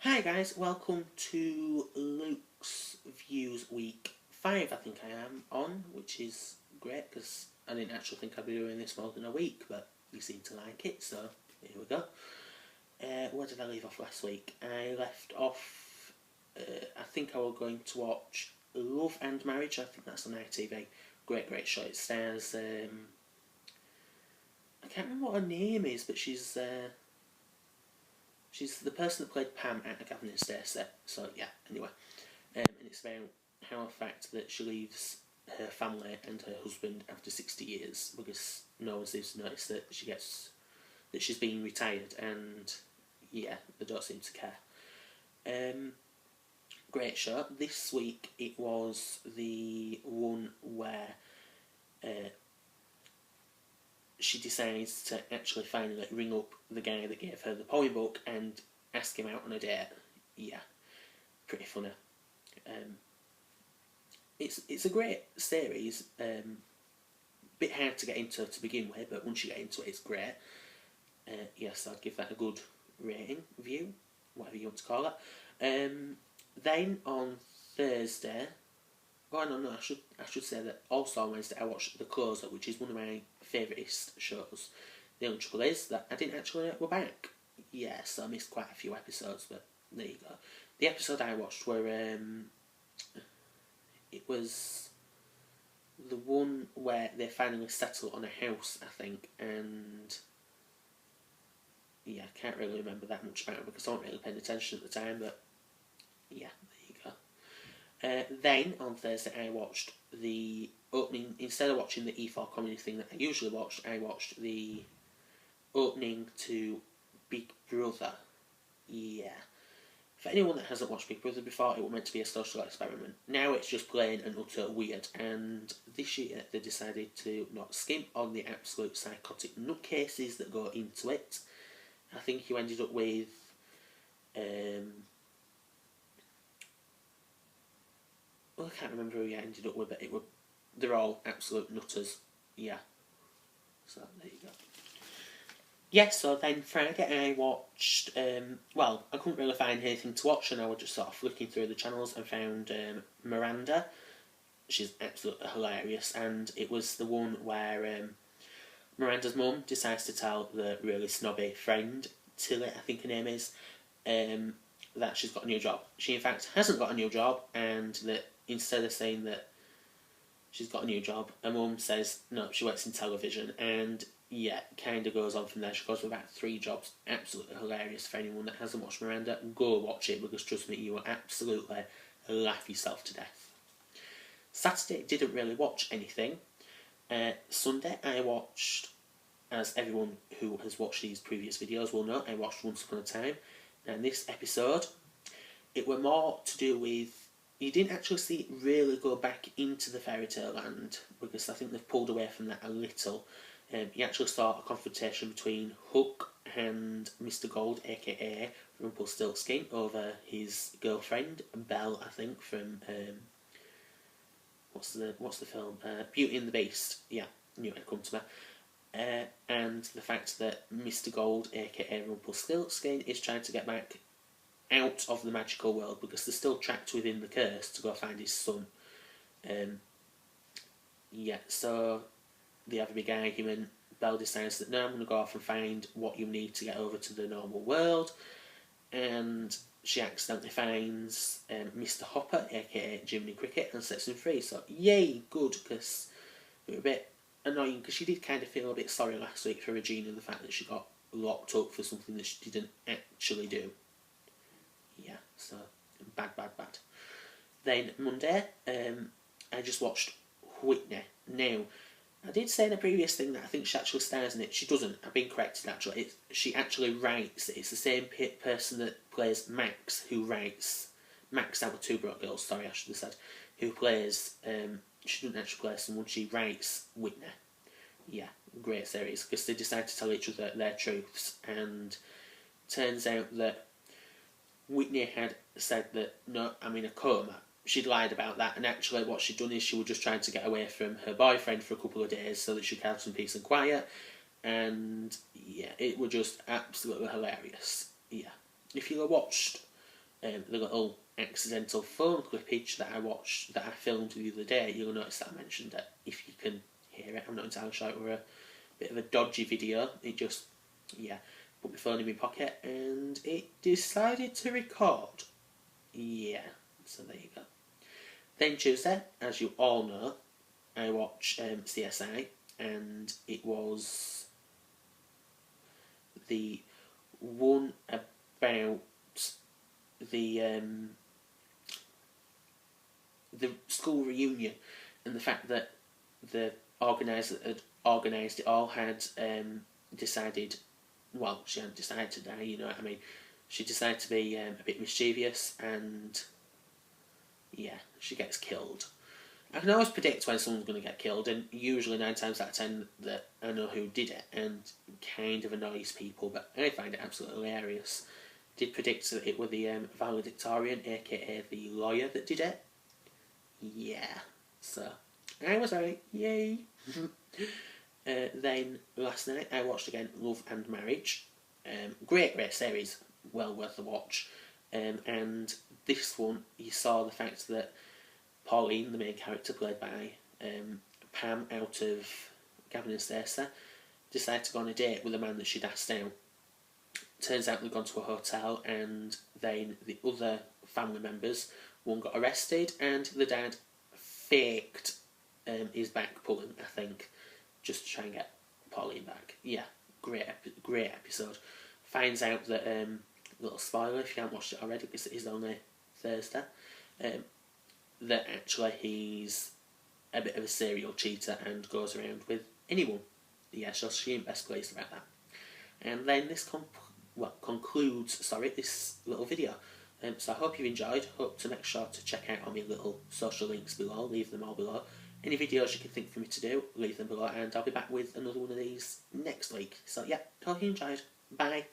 Hi guys, welcome to Luke's Views Week 5, I think I am on, which is great because I didn't actually think I'd be doing this more than a week, but you seem to like it, so here we go. Where did I leave off last week? I left off, I think I was going to watch Love and Marriage, I think that's on ITV. Great show. It stars, I can't remember what her name is, but she's the person that played Pam at Gavin and Stacey. So yeah, anyway. And it's about how the fact that she leaves her family and her husband after 60 years because no one seems to notice that she's been retired, and yeah, they don't seem to care. Great show. This week it was the one where she decides to actually finally ring up the guy that gave her the poem book and ask him out on a date. Yeah, pretty funny. It's a great series. Bit hard to get into to begin with, but once you get into it, it's great. Yes, I'd give that a good rating, view, whatever you want to call it. Then on Thursday, no, I should say that also on Wednesday I watched The Closer, which is one of my favouriteest shows. The only trouble is that I didn't actually know we're back. Yeah, so I missed quite a few episodes, but there you go. The episode I watched were it was the one where they finally settle on a house, I think, and yeah, I can't really remember that much about it because I wasn't really paying attention at the time, but yeah, there you go. Then on Thursday I watched the opening, instead of watching the E4 comedy thing that I usually watched, I watched the opening to Big Brother. Yeah. For anyone that hasn't watched Big Brother before, it was meant to be a social experiment. Now it's just plain and utter weird, and this year they decided to not skimp on the absolute psychotic nutcases that go into it. I think you ended up with I can't remember who you ended up with, but they're all absolute nutters. Yeah. So there you go. Yeah, so then Friday I watched, I couldn't really find anything to watch, and I was just sort of flicking through the channels and found Miranda. She's absolutely hilarious, and it was the one where Miranda's mum decides to tell the really snobby friend, Tilly, I think her name is, that she's got a new job. She in fact hasn't got a new job, and that instead of saying that she's got a new job, her mum says no, she works in television, and yeah, kind of goes on from there. She goes with about 3 jobs. Absolutely hilarious. For anyone that hasn't watched Miranda, go watch it because trust me, you will absolutely laugh yourself to death. Saturday, didn't really watch anything. Sunday, I watched, as everyone who has watched these previous videos will know, I watched Once Upon a Time. And this episode, it were more to do with, you didn't actually see it really go back into the fairy tale land because I think they've pulled away from that a little. You actually saw a confrontation between Hook and Mr. Gold, aka Rumpelstiltskin, over his girlfriend Belle, I think, from what's the film? Beauty and the Beast. Yeah, knew it'd come to me. And the fact that Mr. Gold, aka Rumpelstiltskin, is trying to get back out of the magical world because they're still trapped within the curse to go find his son. So they have a big argument. Belle decides that no, I'm going to go off and find what you need to get over to the normal world, and she accidentally finds Mr. Hopper, aka Jiminy Cricket, and sets him free. So yay, good, because it was a bit annoying because she did kind of feel a bit sorry last week for Regina, the fact that she got locked up for something that she didn't actually do. Yeah, so bad. Then Monday, I just watched Whitney. Now, I did say in a previous thing that I think she actually stars in it. She doesn't. I've been corrected actually. She actually writes it. It's the same person that plays Max who writes Max out of Two Broke Girls. Sorry, I should have said. Who plays? She doesn't actually play someone. She writes Whitney. Yeah, great series because they decide to tell each other their truths, and turns out that Whitney had said that no, I'm in a coma. She'd lied about that, and actually what she'd done is she was just trying to get away from her boyfriend for a couple of days so that she could have some peace and quiet, and yeah, it was just absolutely hilarious. Yeah. If you watched the little accidental phone clippage that I watched, that I filmed the other day, you'll notice that I mentioned it. If you can hear it, I'm not entirely sure. It were a bit of a dodgy video. It just, yeah, put my phone in my pocket and it decided to record. Yeah, so there you go. Then Tuesday, as you all know, I watched CSI, and it was the one about the school reunion, and the fact that the organiser that had organised it all had decided, well, she hadn't decided to die, you know what I mean, she decided to be a bit mischievous, and yeah, she gets killed. I can always predict when someone's going to get killed, and usually 9 times out of 10 that I know who did it, and kind of annoys people, but I find it absolutely hilarious. Did predict that it was the valedictorian, aka the lawyer, that did it. Yeah, so I was right, yay! Then last night I watched again Love and Marriage. Great series, well worth a watch. And this one, you saw the fact that Pauline, the main character played by Pam out of Gavin and Stacey, decided to go on a date with a man that she'd asked out. Turns out they'd gone to a hotel, and then the other family members, one got arrested, and the dad faked his back pulling, I think, just to try and get Pauline back. Yeah, great episode. Finds out that, little spoiler if you haven't watched it already, because it is only Thursday, that actually he's a bit of a serial cheater and goes around with anyone. Yeah, so she ain't best pleased about that. And then this concludes this little video. So I hope you've enjoyed. Hope to make sure to check out all my little social links below. Leave them all below. Any videos you can think for me to do, leave them below, and I'll be back with another one of these next week. So yeah, hope you enjoyed. Bye.